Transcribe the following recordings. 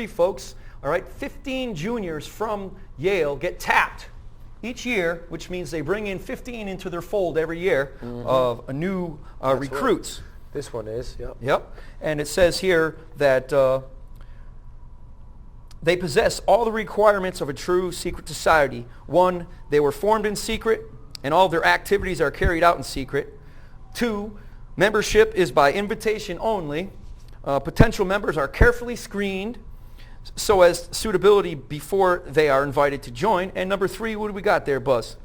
folks, all right, 15 juniors from Yale get tapped each year, which means they bring in 15 into their fold every year of a new recruits. This one is, yep. Yep. And it says here that they possess all the requirements of a true secret society. One, they were formed in secret, and all of their activities are carried out in secret. Two, membership is by invitation only. Potential members are carefully screened so as suitability before they are invited to join. And number three, what do we got there, Buzz?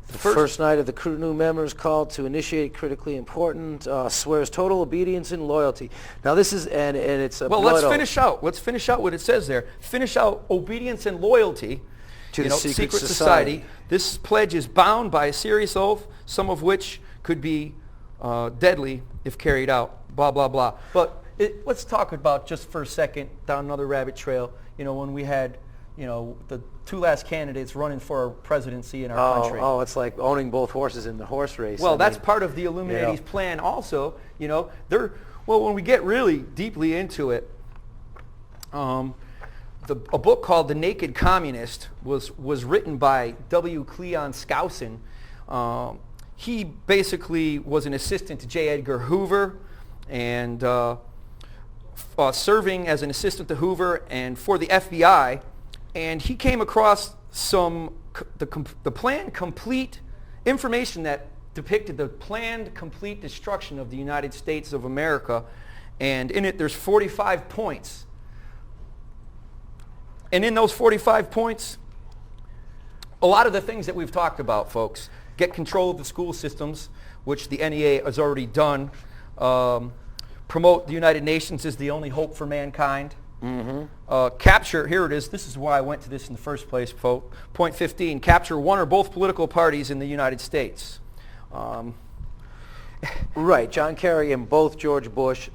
The first night of the new members called to initiate critically important, swears total obedience and loyalty. Now this is, and it's a well, let's finish out. Let's finish out what it says there. Finish out obedience and loyalty to the secret society. This pledge is bound by a serious oath, some of which could be deadly if carried out, blah, blah, blah. But let's talk about, just for a second, down another rabbit trail, when we had, the two last candidates running for presidency in our country. Oh, it's like owning both horses in the horse race. Well, that's part of the Illuminati's plan also. When we get really deeply into it, a book called The Naked Communist was written by W. Cleon Skousen. He basically was an assistant to J. Edgar Hoover, and serving as an assistant to Hoover and for the FBI. And he came across the planned complete information that depicted the planned complete destruction of the United States of America. And in it, there's 45 points. And in those 45 points, a lot of the things that we've talked about, folks: get control of the school systems, which the NEA has already done. Promote the United Nations as the only hope for mankind. Capture, here it is, this is why I went to this in the first place, folks. Point 15, capture one or both political parties in the United States. Right, John Kerry and both George Bush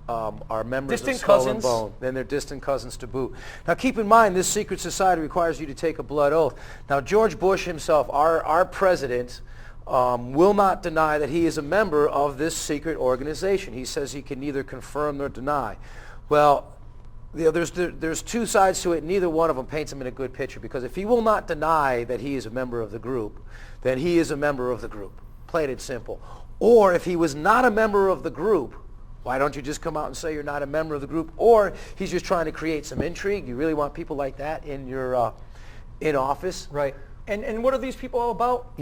are members distant of Skull cousins. And Bone. Then they're distant cousins to boot. Now keep in mind, this secret society requires you to take a blood oath. Now George Bush himself, our president, will not deny that he is a member of this secret organization. He says he can neither confirm nor deny. Well, there's two sides to it. Neither one of them paints him in a good picture, because if he will not deny that he is a member of the group, then he is a member of the group. Plain and simple. Or if he was not a member of the group, why don't you just come out and say you're not a member of the group? Or he's just trying to create some intrigue. You really want people like that in your in office? Right. And what are these people all about?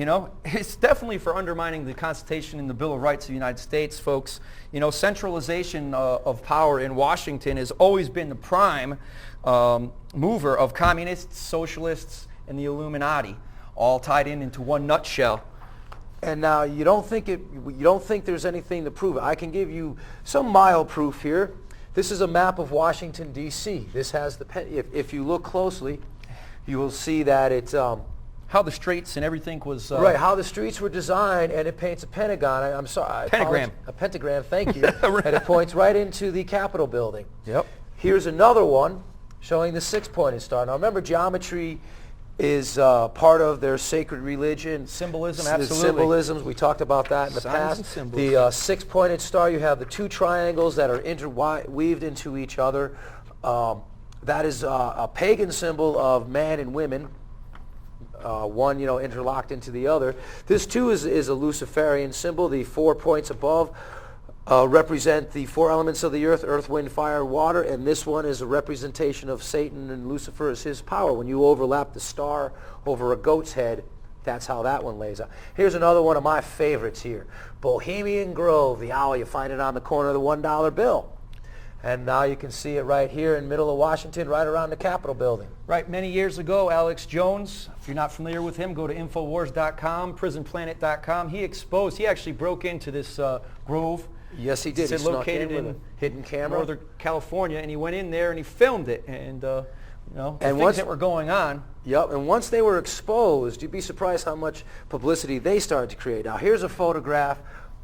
It's definitely for undermining the Constitution and the Bill of Rights of the United States, folks. Centralization of power in Washington has always been the prime mover of communists, socialists, and the Illuminati, all tied into one nutshell. And now you don't think there's anything to prove it. I can give you some mild proof here. This is a map of Washington, D.C. This has if you look closely, you will see that it's how the streets and everything was... right, how the streets were designed, and it paints a pentagon. I'm sorry. Pentagram. A pentagram, thank you. And it points right into the Capitol building. Yep. Here's another one showing the six-pointed star. Now remember, geometry is part of their sacred religion. Symbolism, absolutely. Symbolisms, we talked about that in the past. The six-pointed star, you have the two triangles that are interweaved into each other. That is a pagan symbol of man and women. One, interlocked into the other. This too is a Luciferian symbol. The 4 points above represent the 4 elements of the earth, wind, fire, water, and this one is a representation of Satan and Lucifer as his power. When you overlap the star over a goat's head, that's how that one lays out. Here's another one of my favorites here. Bohemian Grove, the owl. You find it on the corner of the $1 bill. And now you can see it right here in the middle of Washington, right around the Capitol building. Right, many years ago, Alex Jones, if you're not familiar with him, go to Infowars.com, PrisonPlanet.com. He actually broke into this grove. Yes, he did. It's located in hidden camera, Northern California, and he went in there and he filmed it, and the things that were going on. Yep, and once they were exposed, you'd be surprised how much publicity they started to create. Now, here's a photograph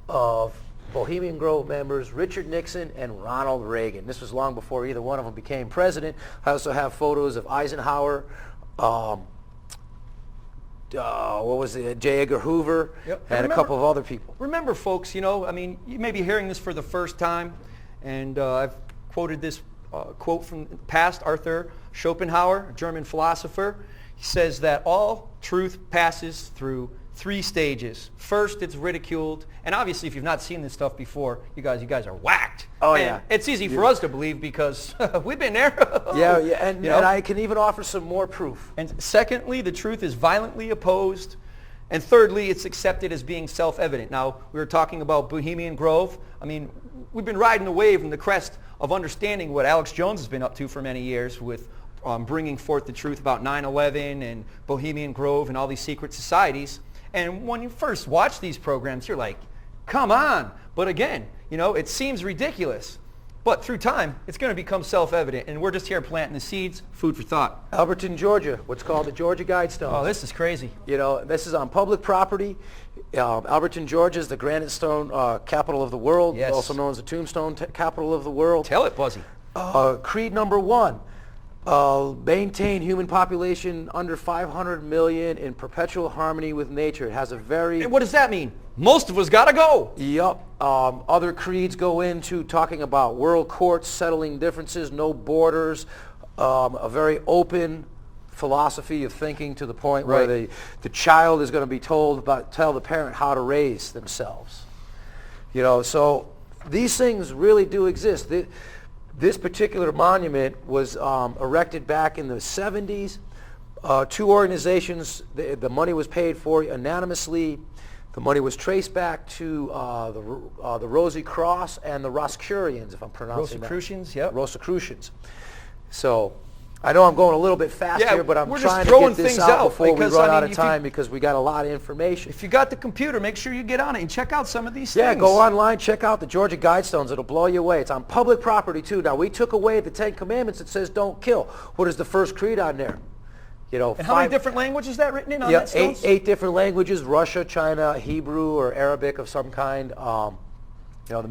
of Bohemian Grove members Richard Nixon and Ronald Reagan. This was long before either one of them became president. I also have photos of Eisenhower, J. Edgar Hoover, and a couple of other people. Remember, folks, you may be hearing this for the first time, and I've quoted this quote from the past, Arthur Schopenhauer, a German philosopher. He says that all truth passes through 3 stages. First, it's ridiculed, and obviously if you've not seen this stuff before, you guys are whacked. Oh, and yeah. it's easy for us to believe because we've been there. Yeah, and I can even offer some more proof. And secondly, the truth is violently opposed. And thirdly, it's accepted as being self-evident. Now, we were talking about Bohemian Grove. I mean, we've been riding the wave and the crest of understanding what Alex Jones has been up to for many years with bringing forth the truth about 9/11 and Bohemian Grove and all these secret societies. And when you first watch these programs, you're like, come on. But again, it seems ridiculous. But through time, it's going to become self-evident. And we're just here planting the seeds, food for thought. Alberton, Georgia, what's called the Georgia Guidestones. Oh, this is crazy. This is on public property. Alberton, Georgia is the granite stone capital of the world, yes. Also known as the tombstone capital of the world. Tell it, Buzzy. Creed number 1. Maintain human population under 500 million in perpetual harmony with nature. It has a very... And what does that mean? Most of us got to go. Yep. Other creeds go into talking about world courts, settling differences, no borders, a very open philosophy of thinking to the point where the child is going to be tell the parent how to raise themselves. So these things really do exist. This particular monument was erected back in the 70s. 2 organizations, the money was paid for unanimously. The money was traced back to the Rosy Cross and the Rosicrucians, if I'm pronouncing that. Rosicrucians, yep. Rosicrucians. So I know I'm going a little bit fast here, but I'm trying to get this out before we run out of time because we got a lot of information. If you got the computer, make sure you get on it and check out some of these things. Yeah, go online, check out the Georgia Guidestones. It'll blow you away. It's on public property, too. Now, we took away the 10 Commandments that says don't kill. What is the first creed on there? And how many different languages is that written in on that stones? 8 different languages: Russia, China, Hebrew, or Arabic of some kind. The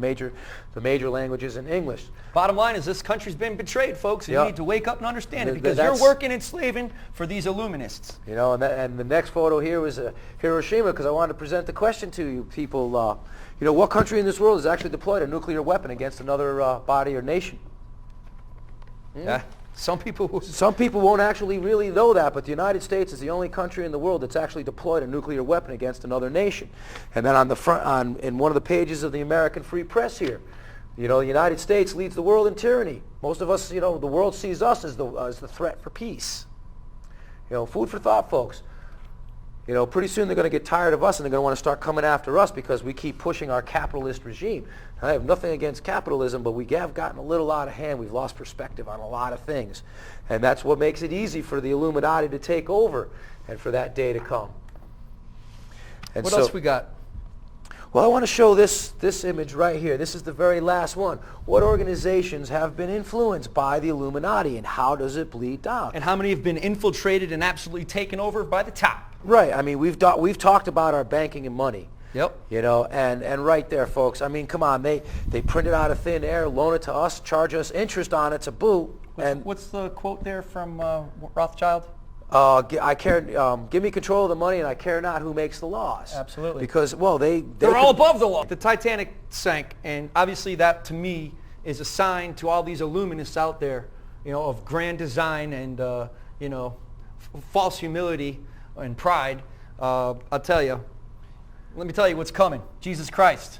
major languages in English. Bottom line is this country's been betrayed, folks. You need to wake up and understand it because you're working and slaving for these Illuminists. And the next photo here was Hiroshima because I wanted to present the question to you people. What country in this world has actually deployed a nuclear weapon against another body or nation? Yeah. Some people won't actually really know that, but the United States is the only country in the world that's actually deployed a nuclear weapon against another nation. And then on the front, in one of the pages of the American Free Press here, the United States leads the world in tyranny. Most of us, the world sees us as the threat for peace. Food for thought, folks. Pretty soon they're going to get tired of us and they're going to want to start coming after us because we keep pushing our capitalist regime. I have nothing against capitalism, but we have gotten a little out of hand. We've lost perspective on a lot of things. And that's what makes it easy for the Illuminati to take over and for that day to come. And what else we got? Well, I want to show this image right here. This is the very last one. What organizations have been influenced by the Illuminati and how does it bleed down? And how many have been infiltrated and absolutely taken over by the top? Right. I mean, we've talked about our banking and money. Yep. And right there, folks. I mean, come on. They print it out of thin air, loan it to us, charge us interest on it to boot. What's the quote there from Rothschild? Give me control of the money, and I care not who makes the laws. Absolutely. Because they're all above the law. The Titanic sank, and obviously that to me is a sign to all these Illuminists out there, of grand design and false humility and pride. I'll tell you. Let me tell you what's coming. Jesus Christ.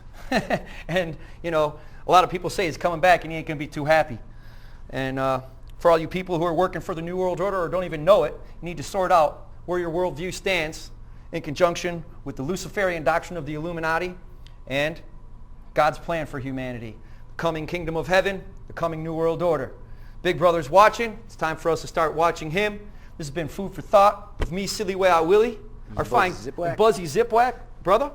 And, a lot of people say he's coming back and he ain't going to be too happy. And for all you people who are working for the New World Order or don't even know it, you need to sort out where your worldview stands in conjunction with the Luciferian doctrine of the Illuminati and God's plan for humanity. The coming kingdom of heaven, the coming New World Order. Big Brother's watching. It's time for us to start watching him. This has been Food for Thought with me, Silly Willy, our fine Buzzy Zipwak. Brother,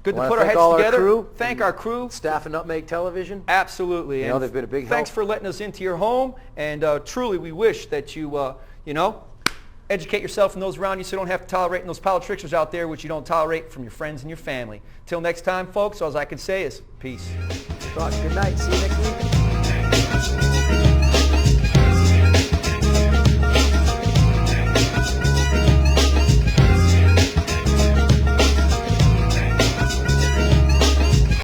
good to put our heads together. Thank our crew. Staff of Nutmeg Television. Absolutely. They've been a big help. Thanks for letting us into your home. And truly, we wish that you, educate yourself and those around you so you don't have to tolerate those politicians out there, which you don't tolerate from your friends and your family. Till next time, folks, all I can say is peace. Good night. See you next week.